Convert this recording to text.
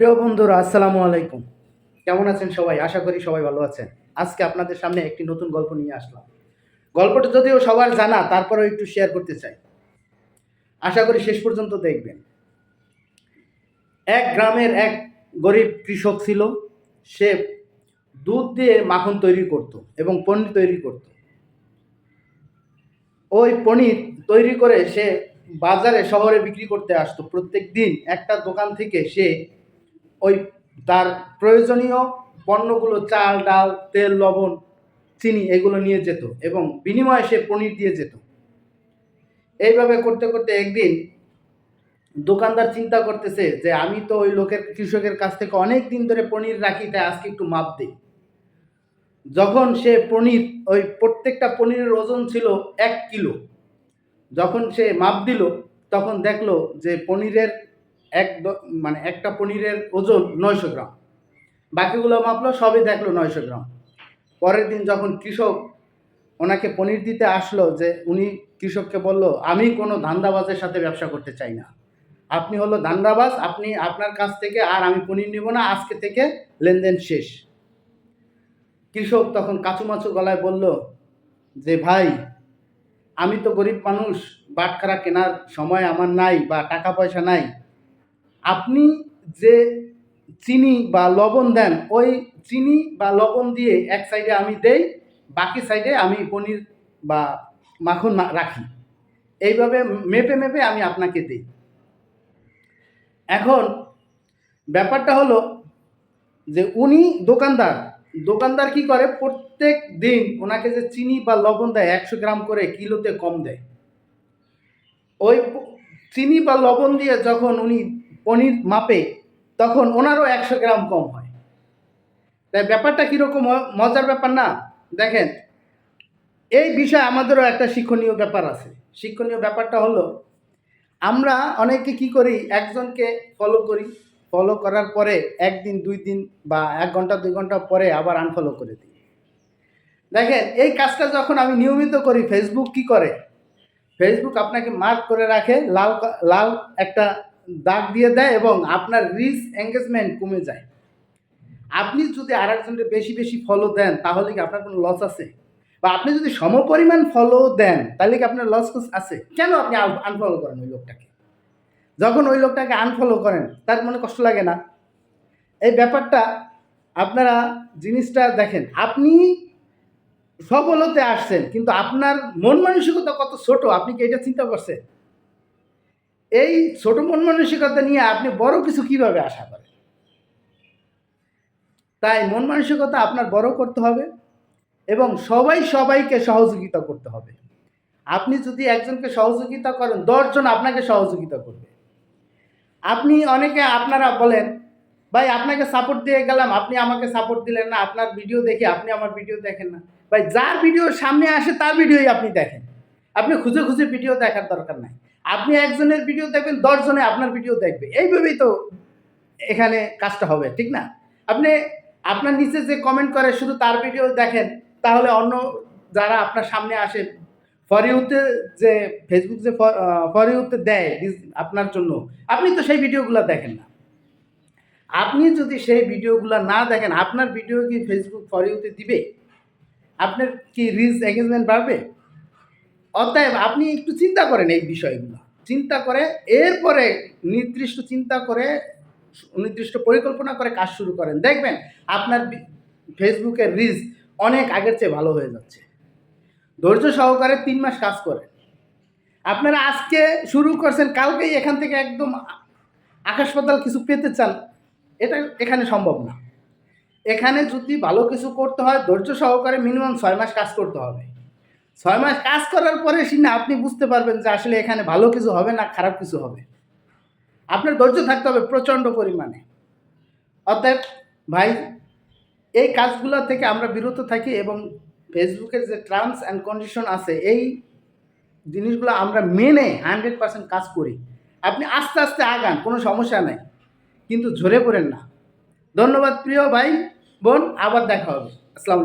প্রিয় বন্ধুরা, আসসালামু আলাইকুম। কেমন আছেন সবাই? আশা করি সবাই ভালো আছেন। আজকে আপনাদের সামনে একটি নতুন গল্প নিয়ে আসলাম। গল্পটা যদিও সবার জানা, তারপরেও একটু শেয়ার করতে চাই। আশা করি শেষ পর্যন্ত দেখবেন। এক গ্রামের এক গরিব কৃষক ছিল। সে দুধ দিয়ে মাখন তৈরি করত এবং পনির তৈরি করত। ওই পনির তৈরি করে সে বাজারে শহরে বিক্রি করতে আসতো। প্রত্যেকদিন একটা দোকান থেকে সে ওই তার প্রয়োজনীয় পণ্যগুলো, চাল, ডাল, তেল, লবণ, চিনি এগুলো নিয়ে যেত এবং বিনিময়ে সে পনির দিয়ে যেত। এইভাবে করতে করতে একদিন দোকানদার চিন্তা করতেছে যে আমি তো ওই কৃষকের কাছ থেকে অনেক দিন ধরে পনির রাখি, তাই আজকে একটু মাপ দিই। যখন সে পনির, ওই প্রত্যেকটা পনিরের ওজন ছিল 1 কিলো। যখন সে মাপ দিল, তখন দেখলো যে পনিরের মানে একটা পনিরের ওজন 900 গ্রাম। বাকিগুলো মাপলো, সবই দেখলো 900 গ্রাম। পরের দিন যখন কৃষক ওনাকে পনির দিতে আসলো, যে উনি কৃষককে বলল, আমি কোনো ধান্দাবাজের সাথে ব্যবসা করতে চাই না, আপনি হলো ধান্দাবাজ, আপনি আপনার কাছ থেকে আর আমি পনির নেব না, আজকে থেকে লেনদেন শেষ। কৃষক তখন কাচুমাচু গলায় বলল যে ভাই, আমি তো গরিব মানুষ, বাটখারা কেনার সময় আমার নাই বা টাকা পয়সা নাই। আপনি যে চিনি বা লবণ দেন, ওই চিনি বা লবণ দিয়ে এক সাইডে আমি দেই, বাকি সাইডে আমি পনির বা মাখন রাখি। এইভাবে মেপে মেপে আমি আপনাকে দিই। এখন ব্যাপারটা হলো যে উনি দোকানদার, দোকানদার কি করে, প্রত্যেক দিন ওনাকে যে চিনি বা লবণ দেয় 100 গ্রাম করে, কিলোতে কম দেয়। ওই চিনি বা লবণ দিয়ে যখন উনি পনির মাপে, তখন ওনারও 100 গ্রাম কম হয়। তাই ব্যাপারটা কীরকম মজার ব্যাপার না? দেখেন, এই বিষয়ে আমাদেরও একটা শিক্ষণীয় ব্যাপার আছে। শিক্ষণীয় ব্যাপারটা হলো, আমরা অনেকে কি করি, একজনকে ফলো করি, ফলো করার পরে একদিন 2 দিন বা 1 ঘন্টা 2 ঘন্টা পরে আবার আনফলো করে দিই। দেখেন, এই কাজটা যখন আমি নিয়মিত করি, ফেসবুক কি করে, ফেসবুক আপনাকে মার্ক করে রাখে, লাল লাল একটা দাগ দিয়ে দেয় এবং আপনার রিচ এঙ্গেজমেন্ট কমে যায়। আপনি যদি আরেকজনকে বেশি বেশি ফলো দেন, তাহলে কি আপনার কোনো লস আছে? বা আপনি যদি সমপরিমাণ ফলো দেন, তাহলে কি আপনার লস আছে? কেন আপনি আনফলো করেন ওই লোকটাকে? যখন ওই লোকটাকে আনফলো করেন, তার মনে কষ্ট লাগে না? এই ব্যাপারটা আপনারা জিনিসটা দেখেন, আপনি সফল হতে আসছেন, কিন্তু আপনার মন মানসিকতা কত ছোট, আপনি কি এটা চিন্তা করছেন? এই ছোট মন মানসিকতা নিয়ে আপনি বড় কিছু কিভাবে আশা করেন? তাই মন মানসিকতা আপনার বড় করতে হবে এবং সবাইকে সহযোগিতা করতে হবে। আপনি যদি একজনকে সহযোগিতা করেন, 10 জন আপনাকে সহযোগিতা করবে। আপনারা বলেন, ভাই আপনাকে সাপোর্ট দিয়ে গেলাম, আপনি আমাকে সাপোর্ট দিলেন না, আপনার ভিডিও দেখি, আপনি আমার ভিডিও দেখেন না। ভাই, যার ভিডিও সামনে আসে তার ভিডিওই আপনি দেখেন। আপনি খুঁজে খুঁজে ভিডিও দেখার দরকার নাই। আপনি একজনের ভিডিও দেখবেন, 10 জনে আপনার ভিডিও দেখবে। এইভাবেই তো এখানে কাজটা হবে, ঠিক না? আপনি আপনার নিচে যে কমেন্ট করে শুধু তার ভিডিও দেখেন, তাহলে অন্য যারা আপনার সামনে আসে, ফর ইউতে যে ফেসবুক যে ফর ইউতে দেয় আপনার জন্য, আপনি তো সেই ভিডিওগুলো দেখেন না। আপনি যদি সেই ভিডিওগুলো না দেখেন, আপনার ভিডিও কি ফেসবুক ফর ইউতে দিবে? আপনার কি রিচ এঙ্গেজমেন্ট বাড়বে? অতএব আপনি একটু চিন্তা করেন এই বিষয়গুলো। চিন্তা করে এরপরে নির্দিষ্ট পরিকল্পনা করে কাজ শুরু করেন। দেখবেন আপনার ফেসবুকের রিচ অনেক আগের চেয়ে ভালো হয়ে যাচ্ছে। ধৈর্য সহকারে 3 মাস কাজ করেন। আপনারা আজকে শুরু করছেন, কালকেই এখান থেকে একদম আকাশ পাতাল কিছু পেতে চান, এটা এখানে সম্ভব না। এখানে যদি ভালো কিছু করতে হয়, ধৈর্য সহকারে মিনিমাম 6 মাস কাজ করতে হবে। 6 মাস কাজ করার পরে না আপনি বুঝতে পারবেন যে আসলে এখানে ভালো কিছু হবে না খারাপ কিছু হবে। আপনার ধৈর্য থাকতে হবে প্রচণ্ড পরিমাণে। অতএব ভাই, এই কাজগুলো থেকে আমরা বিরত থাকি এবং ফেসবুকের যে টার্মস অ্যান্ড কন্ডিশন আছে, এই জিনিসগুলো আমরা মেনে 100% কাজ করি। আপনি আস্তে আস্তে আগান, কোনো সমস্যা নাই, কিন্তু ঝরে পড়েন না। ধন্যবাদ প্রিয় ভাই বোন, আবার দেখা হবে। আসসালামু আলাইকুম।